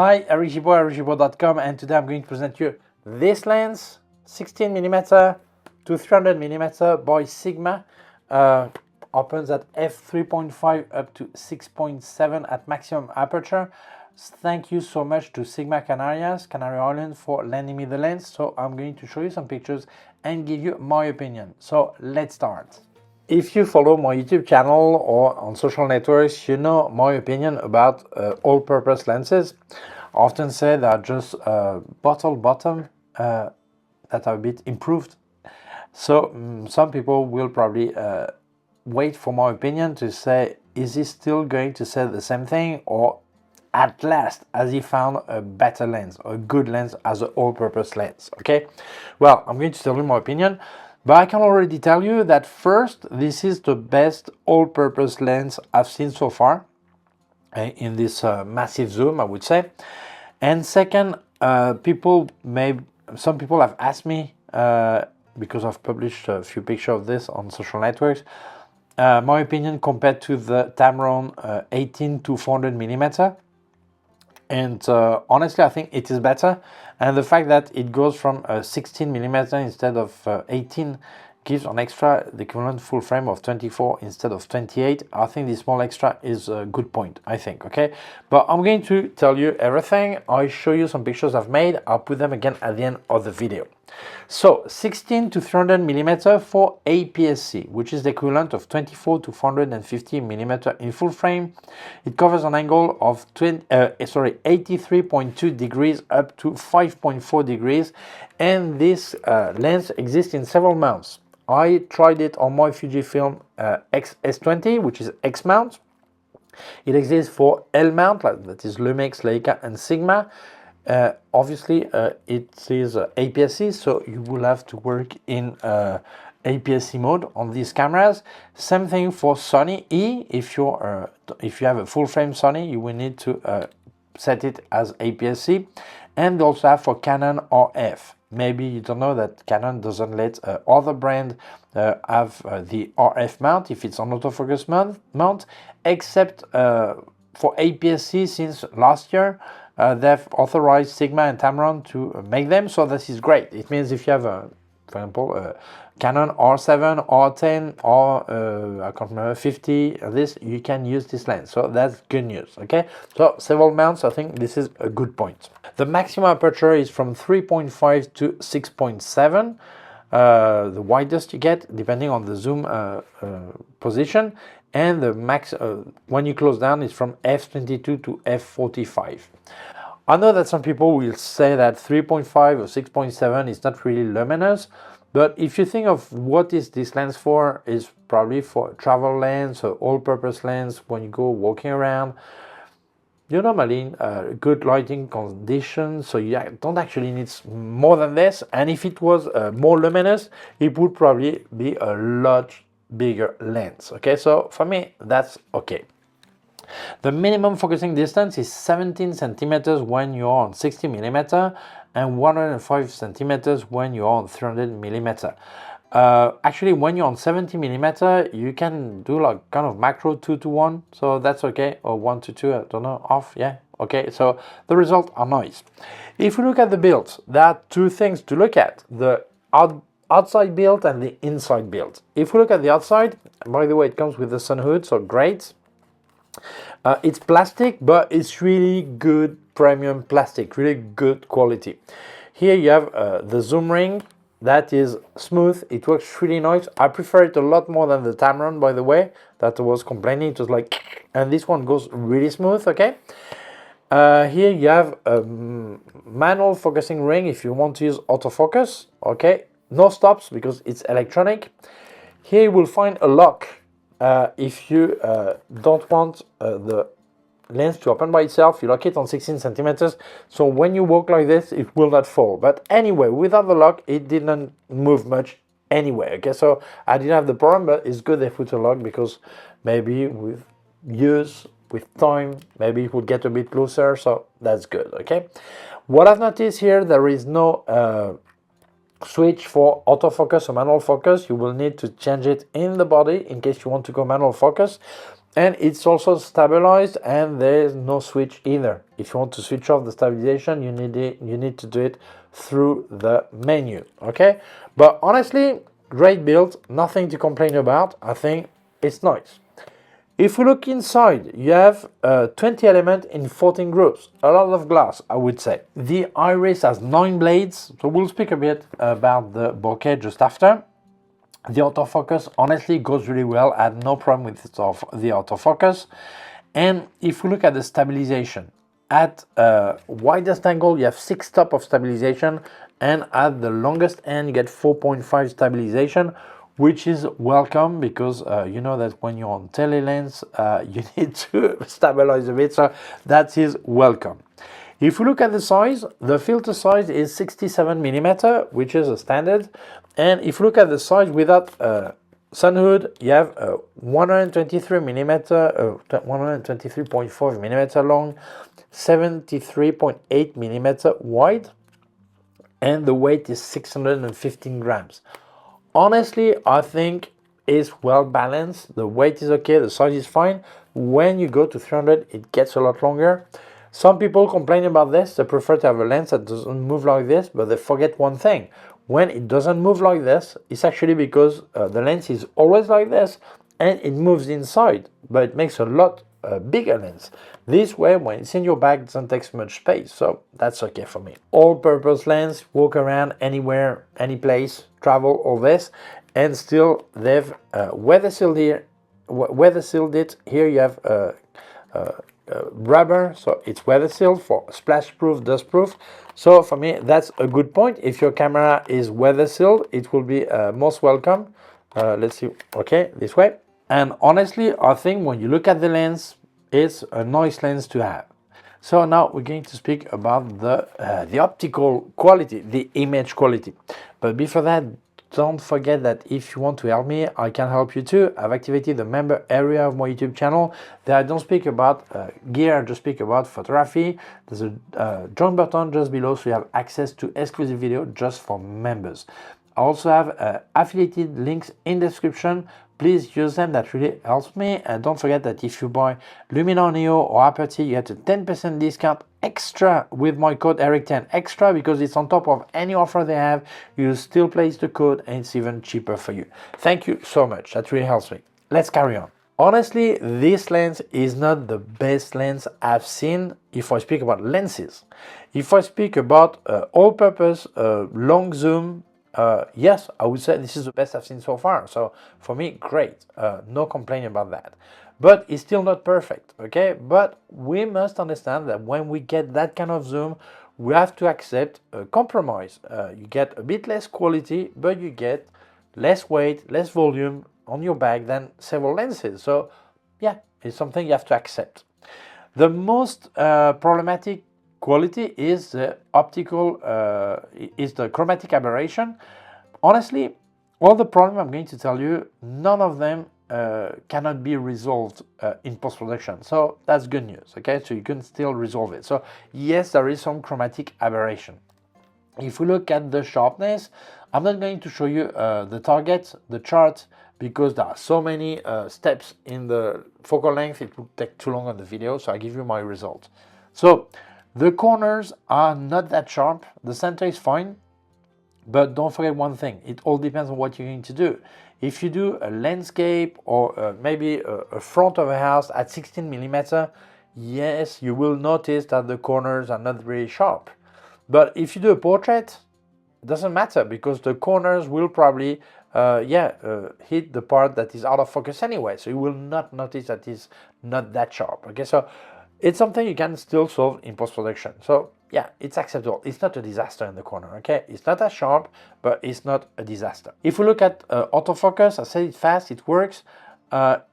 Hi, Gibaud, and today I'm going to present you this lens, 16mm to 300mm by Sigma. Opens at f3.5 up to 6.7 at maximum aperture. Thank you so much to Sigma Canary Islands, for lending me the lens. So I'm going to show you some pictures and give you my opinion. So let's start. If you follow my YouTube channel or on social networks, you know my opinion about all-purpose lenses. I often say they are just bottle bottom that are a bit improved. So some people will probably wait for my opinion to say, is he still going to say the same thing, or at last has he found a better lens, a good lens as an all-purpose lens? Okay, well, I'm going to tell you my opinion, but I can already tell you that first, this is the best all-purpose lens I've seen so far in this massive zoom, I would say. And second, some people have asked me, because I've published a few pictures of this on social networks, my opinion compared to the Tamron 18 to 400mm. And honestly, I think it is better. And the fact that it goes from 16mm instead of 18 gives an extra, the equivalent full frame of 24 instead of 28. I think this small extra is a good point, I think, okay? But I'm going to tell you everything. I'll show you some pictures I've made. I'll put them again at the end of the video. So 16 to 300mm for APS-C, which is the equivalent of 24 to 450mm in full frame. It covers an angle of 83.2 degrees up to 5.4 degrees, and this lens exists in several mounts. I tried it on my Fujifilm S20, which is X mount. It exists for L mount, that is Lumix, Leica, and Sigma. Obviously, it is APS-C, so you will have to work in APS-C mode on these cameras. Same thing for Sony E. If you have a full frame Sony, you will need to set it as APS-C, and also have for Canon RF. Maybe you don't know that Canon doesn't let other brand have the RF mount if it's an autofocus mount, except for APS-C. Since last year, they've authorized Sigma and Tamron to make them, so this is great. It means if you have, for example, Canon R7, R10, or I can't remember, 50, this, you can use this lens. So that's good news, okay? So several mounts, I think this is a good point. The maximum aperture is from 3.5 to 6.7. The widest you get, depending on the zoom position, and the max when you close down is from f22 to f45. I know that some people will say that 3.5 or 6.7 is not really luminous, but if you think of what is this lens for, is probably for a travel lens or all-purpose lens when you go walking around. You're normally in good lighting conditions, so you don't actually need more than this. And if it was more luminous, it would probably be a lot bigger lens. Okay, so for me, that's okay. The minimum focusing distance is 17 centimeters when you're on 60mm and 105 centimeters when you're on 300mm. Actually, when you're on 70mm, you can do like kind of macro 2:1, so that's okay, or 1:2, I don't know, off, yeah, okay. So the results are nice. If we look at the build, there are two things to look at: the outside build and the inside build. If we look at the outside, by the way, it comes with the sun hood, so great. It's plastic, but it's really good premium plastic, really good quality. Here you have the zoom ring. That is smooth. It works really nice. I prefer it a lot more than the Tamron, by the way. That was complaining. It was like, and this one goes really smooth, okay? Here you have a manual focusing ring if you want to use autofocus, okay? No stops because it's electronic. Here you will find a lock if you don't want the lens to open by itself. You lock it on 16 centimeters, so when you walk like this, it will not fall. But anyway, without the lock, it didn't move much anyway, okay? So I didn't have the problem, but it's good they put a lock, because maybe with use, with time, maybe it would get a bit looser, so that's good, okay? What I've noticed here, there is no switch for autofocus or manual focus. You will need to change it in the body in case you want to go manual focus. And it's also stabilized, and there's no switch either. If you want to switch off the stabilization, you need to do it through the menu, okay? But honestly, great build, nothing to complain about. I think it's nice. If we look inside, you have 20 elements in 14 groups. A lot of glass, I would say. The iris has 9 blades, so we'll speak a bit about the bokeh just after. The autofocus honestly goes really well. I had no problem with the autofocus. And if we look at the stabilization, at widest angle you have 6 stops of stabilization, and at the longest end you get 4.5 stabilization, which is welcome because you know that when you're on telelens you need to stabilize a bit, so that is welcome. If we look at the size, the filter size is 67mm, which is a standard. And if you look at the size without sun hood, you have 123mm, 123.4mm long, 73.8mm wide, and the weight is 615 grams. Honestly, I think it's well balanced. The weight is okay, the size is fine. When you go to 300, it gets a lot longer. Some people complain about this. They prefer to have a lens that doesn't move like this, but they forget one thing. When it doesn't move like this, it's actually because the lens is always like this and it moves inside, but it makes a lot bigger lens. This way, when it's in your bag, it doesn't take much space, so that's okay for me. All-purpose lens, walk around anywhere, any place, travel, all this, and still they've weather sealed here. Weather sealed it. Here you have rubber, so it's weather sealed for splash proof, dust proof. So for me, that's a good point. If your camera is weather sealed, it will be most welcome. Let's see. Okay, this way. And honestly, I think when you look at the lens, it's a nice lens to have. So now we're going to speak about the optical quality, the image quality. But before that, don't forget that if you want to help me, I can help you too. I've activated the member area of my YouTube channel. There I don't speak about gear, I just speak about photography. There's a join button just below, so you have access to exclusive video just for members. I also have affiliated links in the description. Please use them, that really helps me. And don't forget that if you buy Luminar Neo or Aperture, you get a 10% discount extra with my code Eric10 extra, because it's on top of any offer they have. You still place the code and it's even cheaper for you. Thank you so much, that really helps me. Let's carry on. Honestly, this lens is not the best lens I've seen if I speak about lenses. If I speak about all-purpose long zoom, yes, I would say this is the best I've seen so far. So for me, great. No complaint about that. But it's still not perfect, okay? But we must understand that when we get that kind of zoom, we have to accept a compromise. You get a bit less quality, but you get less weight, less volume on your bag than several lenses. So yeah, it's something you have to accept. The most problematic quality is the chromatic aberration. Honestly, all the problem I'm going to tell you, none of them cannot be resolved in post-production. So that's good news, okay? So you can still resolve it. So yes, there is some chromatic aberration. If we look at the sharpness, I'm not going to show you the target, the chart, because there are so many steps in the focal length, it would take too long on the video, so I give you my result. So the corners are not that sharp, the center is fine, but don't forget one thing, it all depends on what you're going to do. If you do a landscape or maybe a front of a house at 16mm, yes, you will notice that the corners are not very sharp. But if you do a portrait, it doesn't matter, because the corners will probably hit the part that is out of focus anyway, so you will not notice that it's not that sharp. Okay, so it's something you can still solve in post-production. So yeah, it's acceptable. It's not a disaster in the corner, okay? It's not as sharp, but it's not a disaster. If we look at autofocus, I said it fast, it works.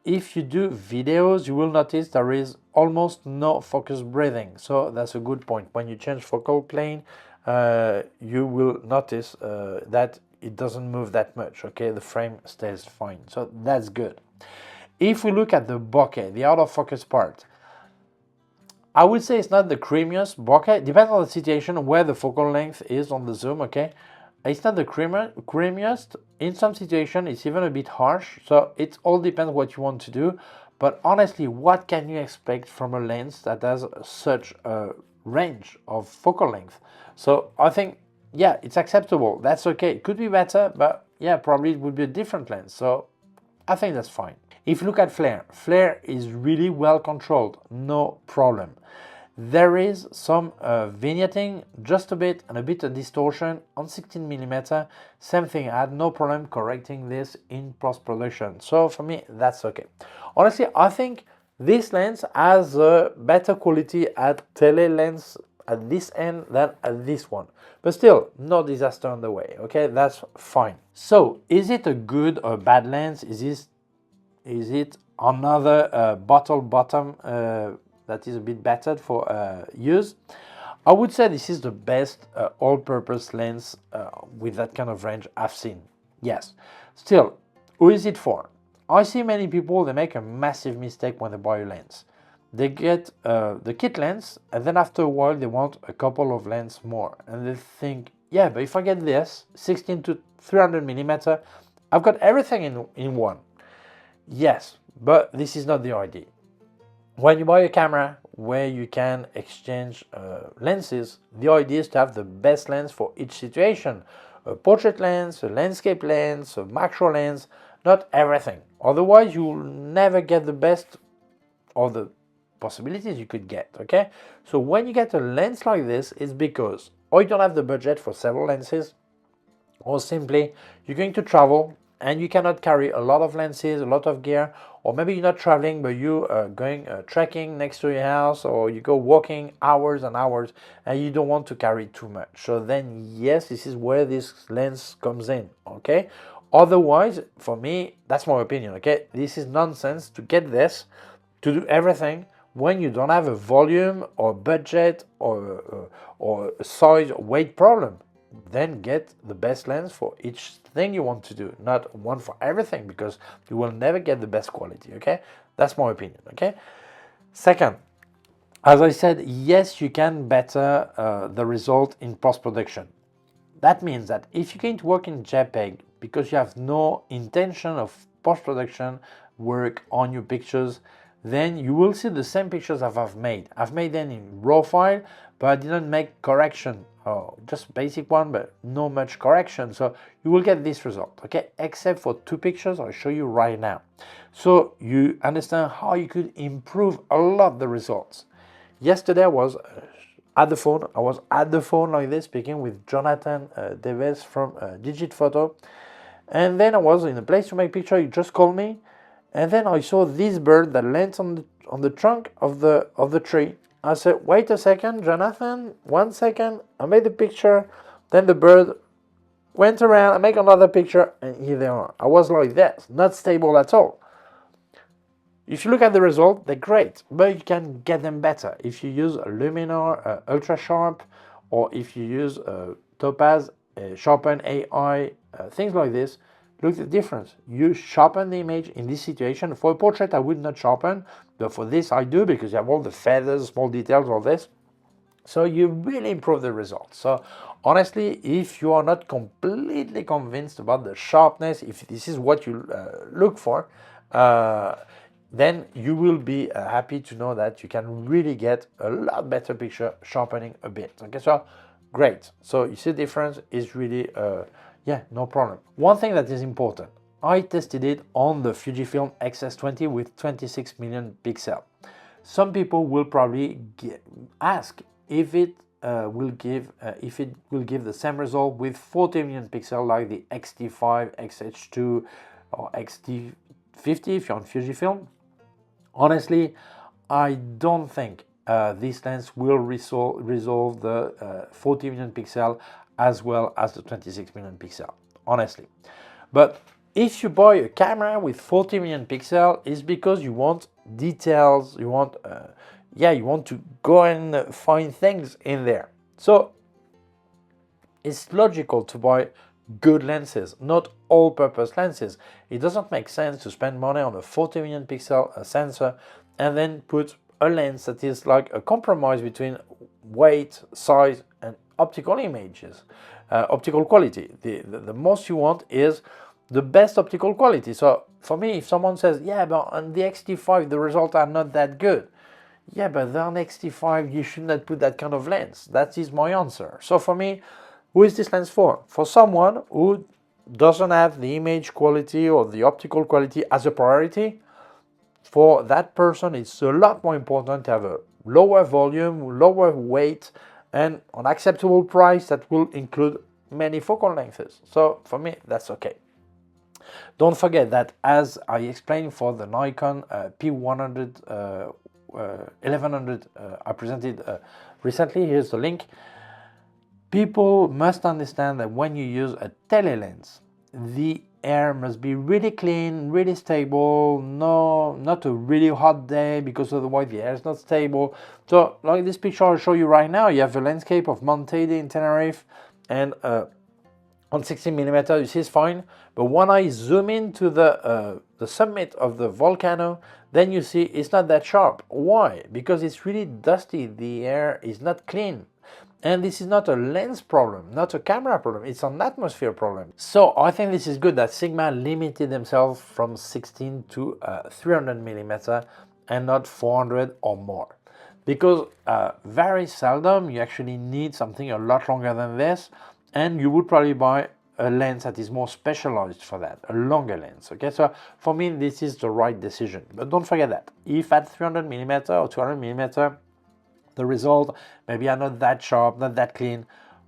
If you do videos, you will notice there is almost no focus breathing. So that's a good point. When you change focal plane, you will notice that it doesn't move that much, okay? The frame stays fine, so that's good. If we look at the bokeh, the out of focus part, I would say it's not the creamiest bokeh. Depends on the situation where the focal length is on the zoom, okay? It's not the creamiest. In some situation, it's even a bit harsh. So it all depends what you want to do. But honestly, what can you expect from a lens that has such a range of focal length? So I think, yeah, it's acceptable. That's okay. It could be better, but yeah, probably it would be a different lens. So I think that's fine. If you look at flare, flare is really well controlled, no problem. There is some vignetting, just a bit, and a bit of distortion on 16mm. Same thing, I had no problem correcting this in post-production. So for me, that's okay. Honestly, I think this lens has a better quality at tele lens at this end than at this one. But still, no disaster on the way, okay? That's fine. So, is it a good or bad lens? Is it another bottle bottom that is a bit battered for use? I would say this is the best all-purpose lens with that kind of range I've seen. Yes. Still, who is it for? I see many people, they make a massive mistake when they buy a lens. They get the kit lens, and then after a while they want a couple of lenses more. And they think, yeah, but if I get this, 16 to 300mm, I've got everything in one. Yes, but this is not the idea. When you buy a camera where you can exchange lenses, the idea is to have the best lens for each situation. A portrait lens, a landscape lens, a macro lens, not everything. Otherwise, you'll never get the best of the possibilities you could get, okay? So when you get a lens like this, it's because or you don't have the budget for several lenses, or simply you're going to travel and you cannot carry a lot of lenses, a lot of gear, or maybe you're not traveling but you are going trekking next to your house, or you go walking hours and hours and you don't want to carry too much. So then yes, this is where this lens comes in, okay? Otherwise, for me, that's my opinion, okay? This is nonsense to get this, to do everything when you don't have a volume or budget or a size or weight problem. Then get the best lens for each thing you want to do, not one for everything, because you will never get the best quality, okay? That's my opinion, okay? Second, as I said, yes, you can better the result in post-production. That means that if you're going to work in JPEG because you have no intention of post-production work on your pictures, then you will see the same pictures I've made. I've made them in RAW file, but I didn't make correction. Just basic one, but no much correction. So you will get this result, okay? Except for two pictures I'll show you right now. So you understand how you could improve a lot the results. Yesterday I was at the phone. I was at the phone like this, speaking with Jonathan Deves from Digit Photo. And then I was in a place to make picture. He just called me. And then I saw this bird that lands on the trunk of the tree. I said, wait a second, Jonathan, 1 second. I made the picture. Then the bird went around. I make another picture, and here they are. I was like this, not stable at all. If you look at the result, they're great, but you can get them better if you use a Luminar Ultra Sharp, or if you use Topaz, Sharpen AI, things like this. Look at the difference. You sharpen the image in this situation. For a portrait, I would not sharpen, but for this, I do, because you have all the feathers, small details, all this. So you really improve the results. So honestly, if you are not completely convinced about the sharpness, if this is what you look for, then you will be happy to know that you can really get a lot better picture sharpening a bit. Okay, so great. So you see the difference is really, yeah, no problem. One thing that is important, I tested it on the Fujifilm X-S20 with 26 million pixels. Some people will probably ask if it will give the same result with 40 million pixels like the X-T5, X-H2 or X-T50 if you're on Fujifilm. Honestly, I don't think this lens will resolve the 40 million pixel as well as the 26 million pixel, honestly. But if you buy a camera with 40 million pixel, it's because you want details, you want, you want to go and find things in there. So it's logical to buy good lenses, not all-purpose lenses. It doesn't make sense to spend money on a 40 million pixel sensor and then put a lens that is like a compromise between weight, size, and optical images, optical quality. The most you want is the best optical quality. So for me, if someone says, yeah, but on the X-T5 the results are not that good, yeah, but on X-T5 you should not put that kind of lens. That is my answer. So for me, who is this lens for? For someone who doesn't have the image quality or the optical quality as a priority. For that person, it's a lot more important to have a lower volume, lower weight, and an acceptable price that will include many focal lengths. So for me, that's okay. Don't forget that, as I explained for the Nikon P100 1100 I presented recently, here's the link. People must understand that when you use a tele lens, the air must be really clean, really stable, not a really hot day, because otherwise the air is not stable. So like this picture I'll show you right now, you have the landscape of Mount Teide in Tenerife, and on 16mm you see it's fine, but when I zoom into the summit of the volcano, then you see it's not that sharp. Why? Because it's really dusty, the air is not clean. And this is not a lens problem, not a camera problem, it's an atmosphere problem. So I think this is good that Sigma limited themselves from 16 to 300mm and not 400 or more. Because very seldom you actually need something a lot longer than this, and you would probably buy a lens that is more specialized for that, a longer lens. Okay, so for me this is the right decision. But don't forget that if at 300mm or 200mm the result maybe are not that sharp, not that clean,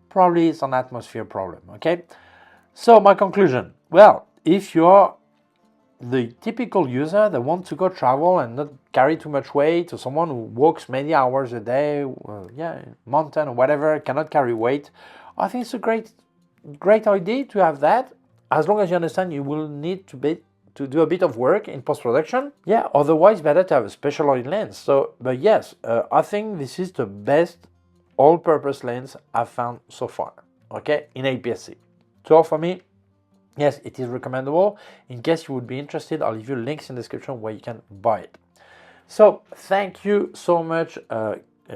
probably it's an atmosphere problem. Okay, so my conclusion, well, if you're the typical user that wants to go travel and not carry too much weight, or someone who walks many hours a day, mountain or whatever, cannot carry weight, I think it's a great idea to have that, as long as you understand you will need to do a bit of work in post-production. Yeah, otherwise better to have a specialized lens. So, but yes, I think this is the best all-purpose lens I've found so far, okay, in APS-C. So for me, yes, it is recommendable. In case you would be interested, I'll leave you links in the description where you can buy it. So thank you so much,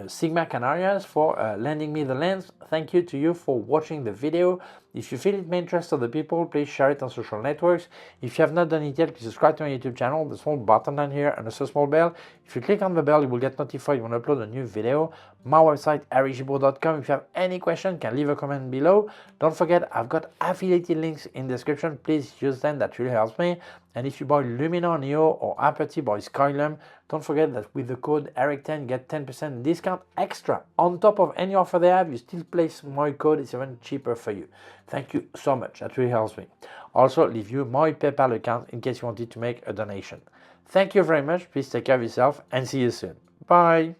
Sigma Canarias, for lending me the lens. Thank you to you for watching the video. If you feel it may interest other people, please share it on social networks. If you have not done it yet, please subscribe to my YouTube channel, the small button down here and also a small bell. If you click on the bell, you will get notified when I upload a new video. My website, Gibaud.com. If you have any question, you can leave a comment below. Don't forget, I've got affiliated links in the description. Please use them, that really helps me. And if you buy Luminar Neo or Aperture by Skylum, don't forget that with the code ERIC10 you get 10% discount extra. On top of any offer they have, you still place my code, it's even cheaper for you. Thank you so much, that really helps me. Also, leave you my PayPal account in case you wanted to make a donation. Thank you very much, please take care of yourself and see you soon. Bye!